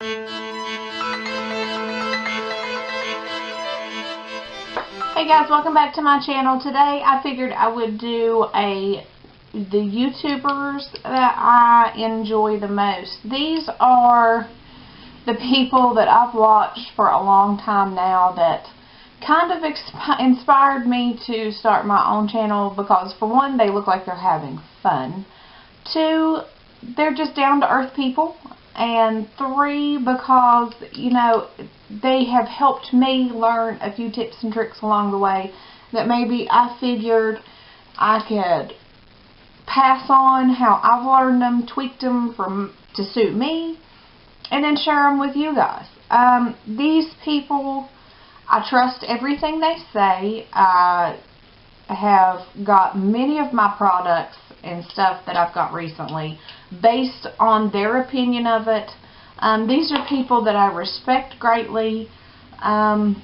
Hey guys, welcome back to my channel. Today I figured I would do the YouTubers that I enjoy the most. These are the people that I've watched for a long time now that kind of inspired me to start my own channel because, for one, they look like they're having fun. Two, they're just down-to-earth people. And three, because, you know, they have helped me learn a few tips and tricks along the way that maybe I figured I could pass on how I've learned them, tweaked them to suit me, and then share them with you guys. These people, I trust everything they say. I have got many of my products and stuff that I've got recently based on their opinion of it. These are people that I respect greatly. And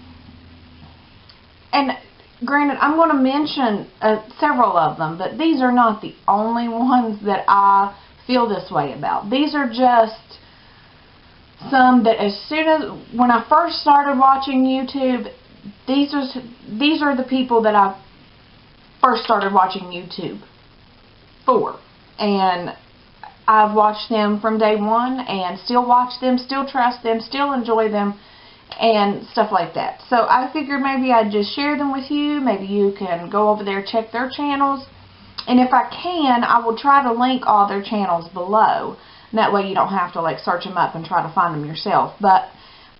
granted, I'm going to mention several of them, but these are not the only ones that I feel this way about. These are just some that when I first started watching YouTube, these are the people that I first started watching YouTube for. And I've watched them from day one and still watch them, still trust them, still enjoy them, and stuff like that. So I figured maybe I'd just share them with you. Maybe you can go over there, check their channels. And if I can, I will try to link all their channels below. And that way you don't have to like search them up and try to find them yourself. But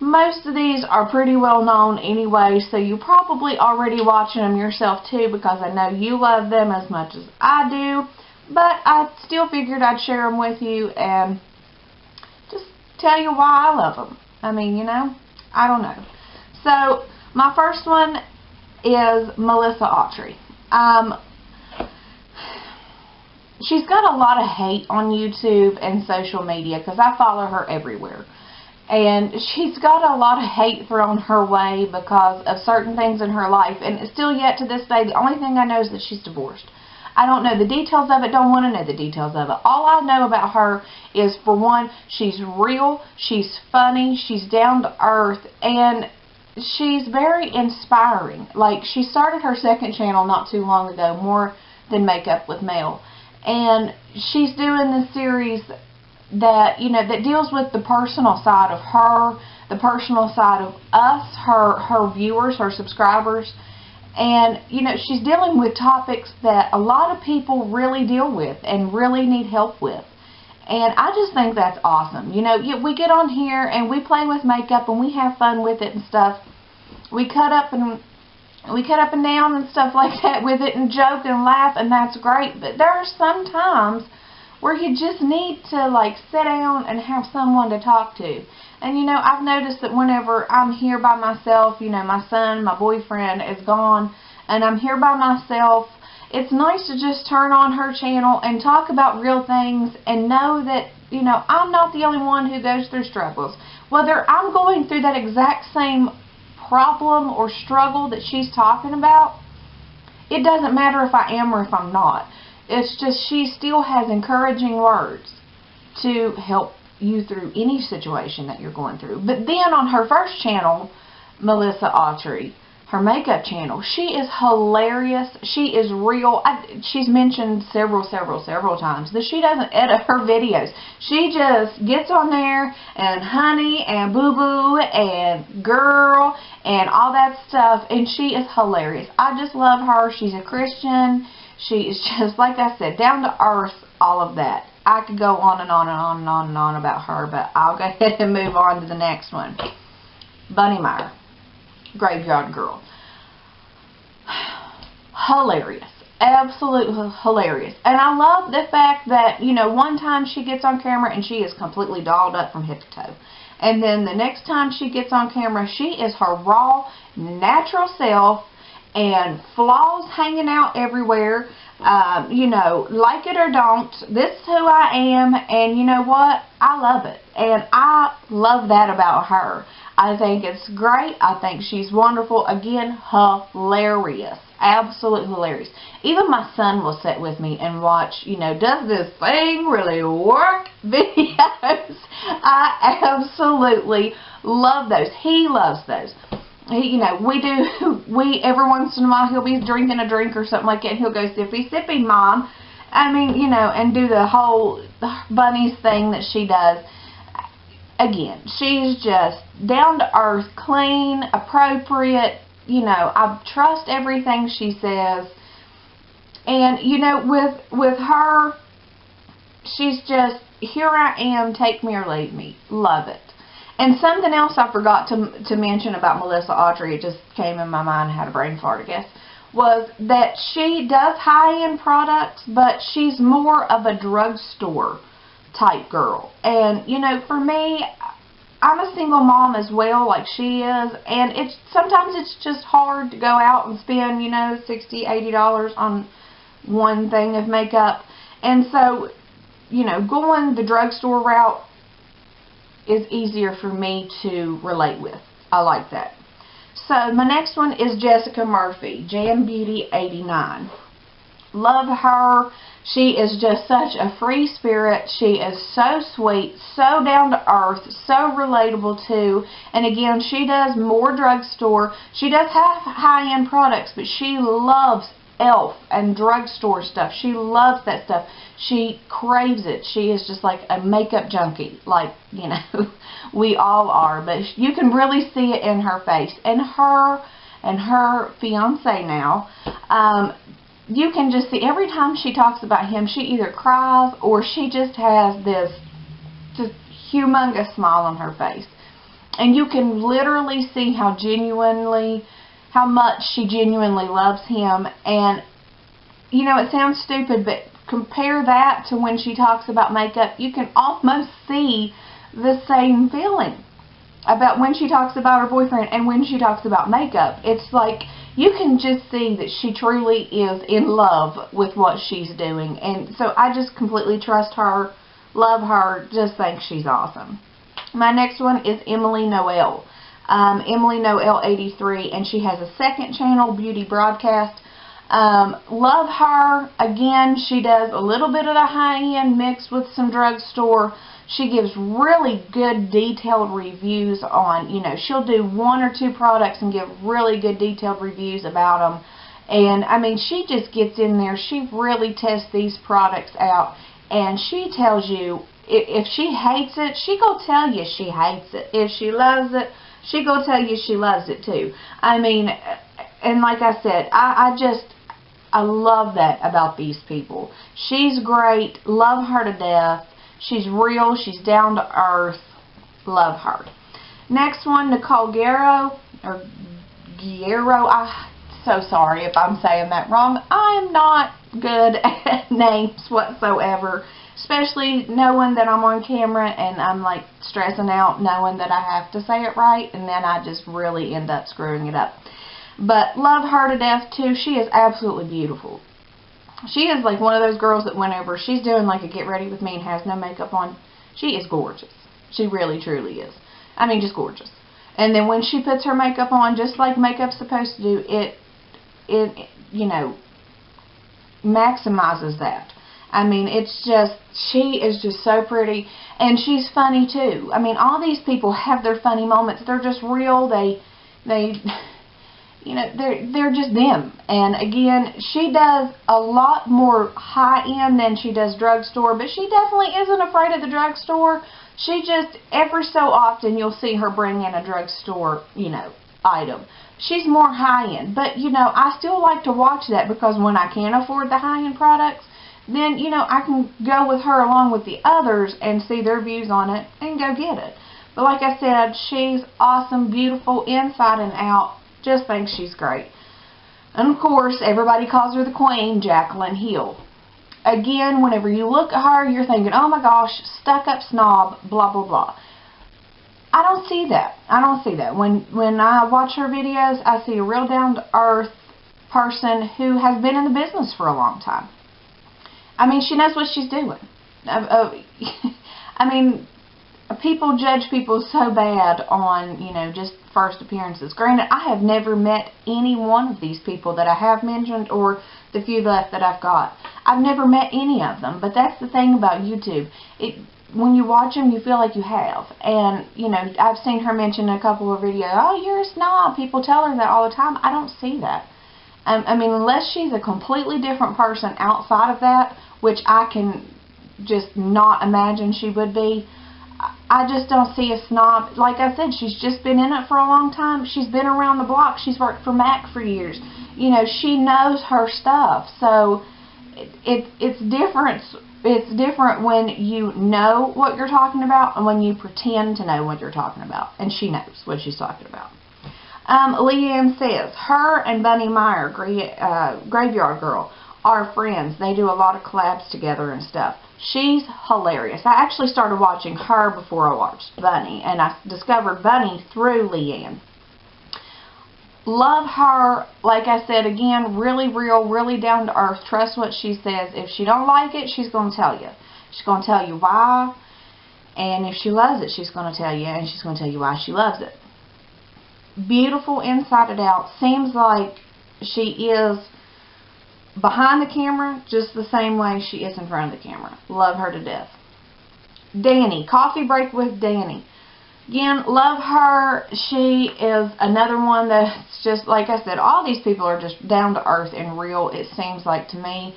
most of these are pretty well known anyway, so you're probably already watching them yourself too, because I know you love them as much as I do. But I still figured I'd share them with you and just tell you why I love them. I mean, you know, I don't know. So, my first one is Melissa Autry. She's got a lot of hate on YouTube and social media because I follow her everywhere. And she's got a lot of hate thrown her way because of certain things in her life. And still yet to this day, the only thing I know is that she's divorced. I don't know the details of it, don't want to know the details of it. All I know about her is, for one, she's real, she's funny, she's down to earth, and she's very inspiring. Like, she started her second channel not too long ago, More Than Makeup with Mel. And she's doing this series that, you know, that deals with the personal side of her, the personal side of us, her viewers, her subscribers. And, you know, she's dealing with topics that a lot of people really deal with and really need help with. And I just think that's awesome. You know, we get on here and we play with makeup and we have fun with it and stuff. We cut up and down and stuff like that with it and joke and laugh, and that's great. But there are some times where you just need to, like, sit down and have someone to talk to. And, you know, I've noticed that whenever I'm here by myself, you know, my son, my boyfriend is gone, and I'm here by myself, it's nice to just turn on her channel and talk about real things and know that, you know, I'm not the only one who goes through struggles. Whether I'm going through that exact same problem or struggle that she's talking about, it doesn't matter if I am or if I'm not. It's just she still has encouraging words to help you through any situation that you're going through. But then on her first channel, Melissa Autry, her makeup channel, she is hilarious. She is real. She's mentioned several times that she doesn't edit her videos. She just gets on there and honey and boo-boo and girl and all that stuff, and she is hilarious. I just love her. She's a Christian. She is just, like I said, down to earth, all of that. I could go on and on and on and on and on about her, but I'll go ahead and move on to the next one. Bunny Meyer, Graveyard Girl. Hilarious. Absolutely hilarious. And I love the fact that, you know, one time she gets on camera and she is completely dolled up from head to toe. And then the next time she gets on camera, she is her raw, natural self, and flaws hanging out everywhere. You know, like it or don't, this is who I am, and you know what? I love it. And I Love that about her. I think it's great. I think she's wonderful. Again, hilarious. Absolutely hilarious. Even my son will sit with me and watch, does this thing really work videos. I absolutely love those. He loves those. We every once in a while, he'll be drinking a drink or something like that, and he'll go, sippy, sippy, Mom. And do the whole bunnies thing that she does. Again, she's just down to earth, clean, appropriate. I trust everything she says. And, with her, she's just, here I am, take me or leave me. Love it. And something else I forgot to mention about Melissa Autry, it just came in my mind, I had a brain fart, I guess, was that she does high-end products, but she's more of a drugstore type girl. And, for me, I'm a single mom as well, like she is, and sometimes it's just hard to go out and spend, $60, $80 on one thing of makeup. And so, going the drugstore route is easier for me to relate with. I like that. So, my next one is Jessica Murphy, Jam Beauty 89. Love her. She is just such a free spirit. She is so sweet, so down to earth, so relatable too. And again, she does more drugstore. She does have high-end products, but she loves e.l.f. and drugstore stuff. She loves that stuff. She craves it. She is just like a makeup junkie, like, we all are. But you can really see it in her face. And her fiance now, you can just see every time she talks about him, she either cries or she just has this just humongous smile on her face. And you can literally see how much she genuinely loves him. And, it sounds stupid, but compare that to when she talks about makeup. You can almost see the same feeling about when she talks about her boyfriend and when she talks about makeup. It's like you can just see that she truly is in love with what she's doing. And so I just completely trust her, love her, just think she's awesome. My next one is Emily Noel. Emily Noel 83, and she has a second channel, Beauty Broadcast. Love her. Again, she does a little bit of the high-end mixed with some drugstore. She gives really good detailed reviews on, she'll do one or two products and give really good detailed reviews about them. And, she just gets in there. She really tests these products out. And she tells you, if she hates it, she go tell you she hates it. If she loves it, she go tell you she loves it too. And like I said, I love that about these people. She's great. Love her to death. She's real. She's down to earth. Love her. Next one, Nicole Guerrero. I'm so sorry if I'm saying that wrong. I'm not good at names whatsoever. Especially knowing that I'm on camera and I'm like stressing out knowing that I have to say it right. And then I just really end up screwing it up. But love her to death too. She is absolutely beautiful. She is like one of those girls that whenever she's doing like a get ready with me and has no makeup on, she is gorgeous. She really truly is. Just gorgeous. And then when she puts her makeup on, just like makeup's supposed to do, it maximizes that. It's just, she is just so pretty. And she's funny too. All these people have their funny moments. They're just real. They're just them. And again, she does a lot more high-end than she does drugstore, but she definitely isn't afraid of the drugstore. She just, every so often, you'll see her bring in a drugstore, item. She's more high-end, but, I still like to watch that because when I can't afford the high-end products, then, I can go with her along with the others and see their views on it and go get it. But like I said, she's awesome, beautiful, inside and out. Just think she's great. And of course, everybody calls her the Queen, Jaclyn Hill. Again, whenever you look at her, you're thinking, oh my gosh, stuck-up snob, blah, blah, blah. I don't see that. I don't see that. When I watch her videos, I see a real down-to-earth person who has been in the business for a long time. She knows what she's doing. people judge people so bad on, you know, just first appearances. Granted, I have never met any one of these people that I have mentioned, or the few left that I've got. I've never met any of them, but that's the thing about YouTube. When you watch them, you feel like you have. And, you know, I've seen her mention in a couple of videos, oh, you're a snob. People tell her that all the time. I don't see that. I mean, unless she's a completely different person outside of that, which I can just not imagine she would be, I just don't see a snob. Like I said, she's just been in it for a long time. She's been around the block. She's worked for Mac for years. You know, she knows her stuff. So it's different. It's different when you know what you're talking about and when you pretend to know what you're talking about. And she knows what she's talking about. Leanne says, her and Bunny Meyer, Graveyard Girl, are friends. They do a lot of collabs together and stuff. She's hilarious. I actually started watching her before I watched Bunny, and I discovered Bunny through Leanne. Love her. Like I said, again, really real, really down to earth. Trust what she says. If she don't like it, she's going to tell you. She's going to tell you why, and if she loves it, she's going to tell you, and she's going to tell you why she loves it. Beautiful inside and out. Seems like she is behind the camera just the same way she is in front of the camera. Love her to death. Danny. Coffee Break with Danny. Again, love her. She is another one that's just, like I said, all these people are just down to earth and real, it seems like to me.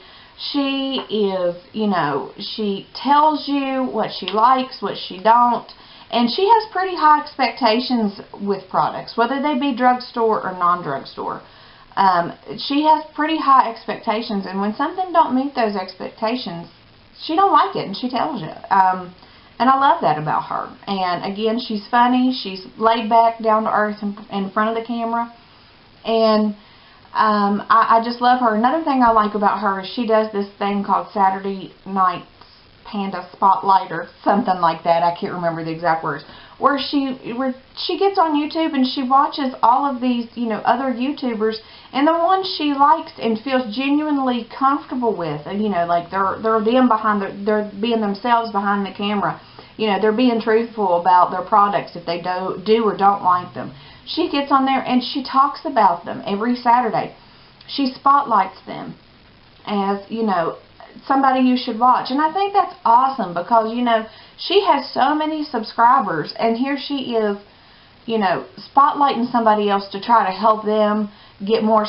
She is, you know, she tells you what she likes, what she don't. And she has pretty high expectations with products, whether they be drugstore or non-drugstore. She has pretty high expectations, and when something don't meet those expectations, she don't like it, and she tells you. And I love that about her. And again, she's funny. She's laid back, down to earth in front of the camera. And I just love her. Another thing I like about her is she does this thing called Saturday Night Panda Spotlight or something like that. I can't remember the exact words. Where she gets on YouTube and she watches all of these, you know, other YouTubers, and the ones she likes and feels genuinely comfortable with, and, you know, like they're being themselves behind the camera. You know, they're being truthful about their products if they do or don't like them. She gets on there and she talks about them every Saturday. She spotlights them as, you know, somebody you should watch. And I think that's awesome because, you know, she has so many subscribers, and here she is, you know, spotlighting somebody else to try to help them get more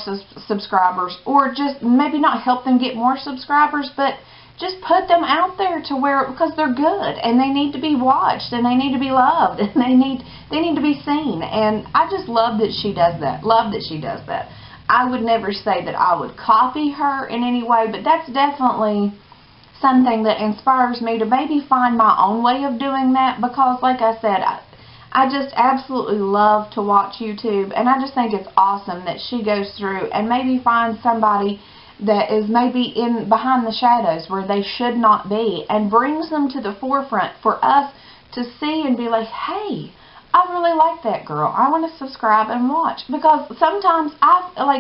subscribers, or just maybe not help them get more subscribers, but just put them out there to where, because they're good and they need to be watched and they need to be loved and they need to be seen. And I just love that she does that. Love that she does that. I would never say that I would copy her in any way, but that's definitely something that inspires me to maybe find my own way of doing that, because like I said, I just absolutely love to watch YouTube, and I just think it's awesome that she goes through and maybe finds somebody that is maybe in behind the shadows where they should not be, and brings them to the forefront for us to see and be like, hey, I really like that girl. I want to subscribe and watch. Because sometimes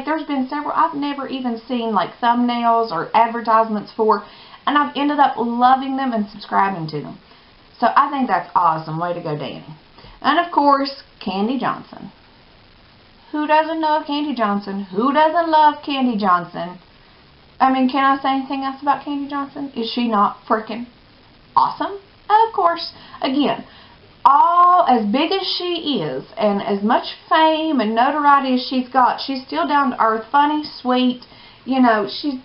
there's been several I've never even seen like thumbnails or advertisements for, and I've ended up loving them and subscribing to them. So I think that's awesome. Way to go, Danny. And of course, Candy Johnson. Who doesn't know Candy Johnson? Who doesn't love Candy Johnson? I mean, can I say anything else about Candy Johnson? Is she not freaking awesome? Of course. Again, as big as she is, and as much fame and notoriety as she's got, she's still down to earth, funny, sweet. You know, she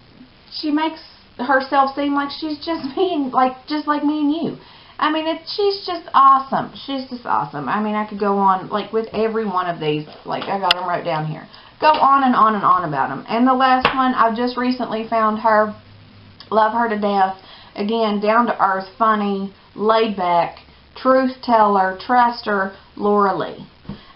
makes herself seem like she's just like me and you. I mean, she's just awesome. She's just awesome. I mean, I could go on, like, with every one of these. Like, I got them right down here. Go on and on and on about them. And the last one, I've just recently found her. Love her to death. Again, down to earth, funny, laid back, truth teller, trust her, Laura Lee.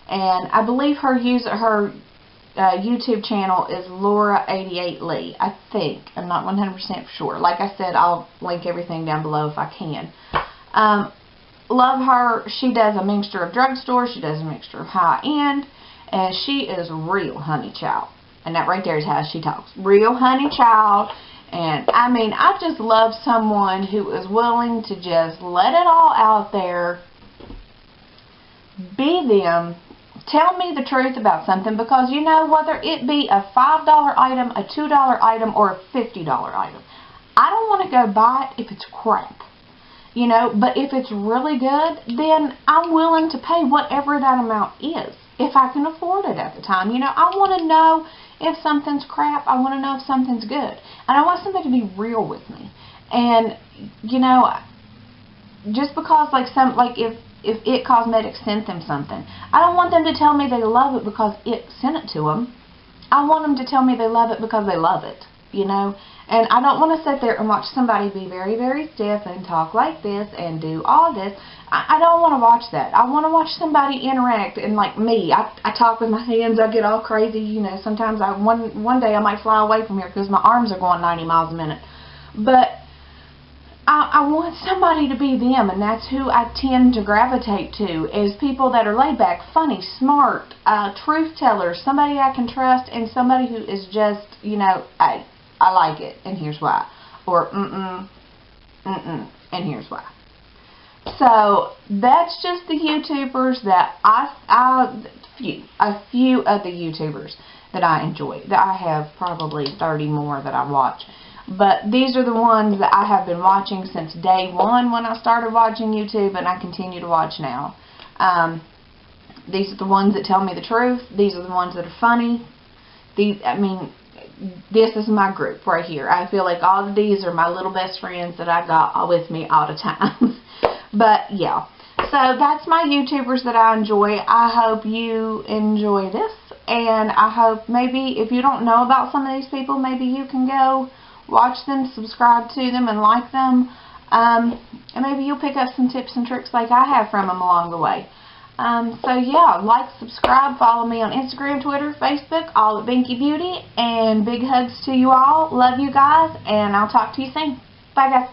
And I believe her YouTube channel is Laura88Lee, I think. I'm not 100% sure. Like I said, I'll link everything down below if I can. Love her. She does a mixture of drugstore. She does a mixture of high-end. And she is real honey child. And that right there is how she talks. Real honey child. And, I mean, I just love someone who is willing to just let it all out there be them. Tell me the truth about something, because you know, whether it be a $5 item, a $2 item, or a $50 item, I don't want to go buy it if it's crap. You know, but if it's really good, then I'm willing to pay whatever that amount is, if I can afford it at the time. You know, I want to know if something's crap. I want to know if something's good. And I want somebody to be real with me. And, you know, just because, like, if It Cosmetics sent them something, I don't want them to tell me they love it because it sent it to them. I want them to tell me they love it because they love it, you know. And I don't want to sit there and watch somebody be very, very stiff and talk like this and do all this. I don't want to watch that. I want to watch somebody interact. And like me, I talk with my hands. I get all crazy, you know. Sometimes one day I might fly away from here because my arms are going 90 miles a minute. But I want somebody to be them, and that's who I tend to gravitate to, is people that are laid back, funny, smart, truth tellers, somebody I can trust, and somebody who is just, you know, I like it, and here's why. Or, and here's why. So, that's just the YouTubers that a few of the YouTubers that I enjoy. That I have probably 30 more that I watch. But these are the ones that I have been watching since day one when I started watching YouTube, and I continue to watch now. These are the ones that tell me the truth. These are the ones that are funny. This is my group right here. I feel like all of these are my little best friends that I got with me all the time. But, yeah. So, that's my YouTubers that I enjoy. I hope you enjoy this. And I hope maybe if you don't know about some of these people, maybe you can go watch them, subscribe to them, and like them. And maybe you'll pick up some tips and tricks like I have from them along the way. So yeah, like, subscribe, follow me on Instagram, Twitter, Facebook, all at Binky Beauty, and big hugs to you all. Love you guys, and I'll talk to you soon. Bye, guys.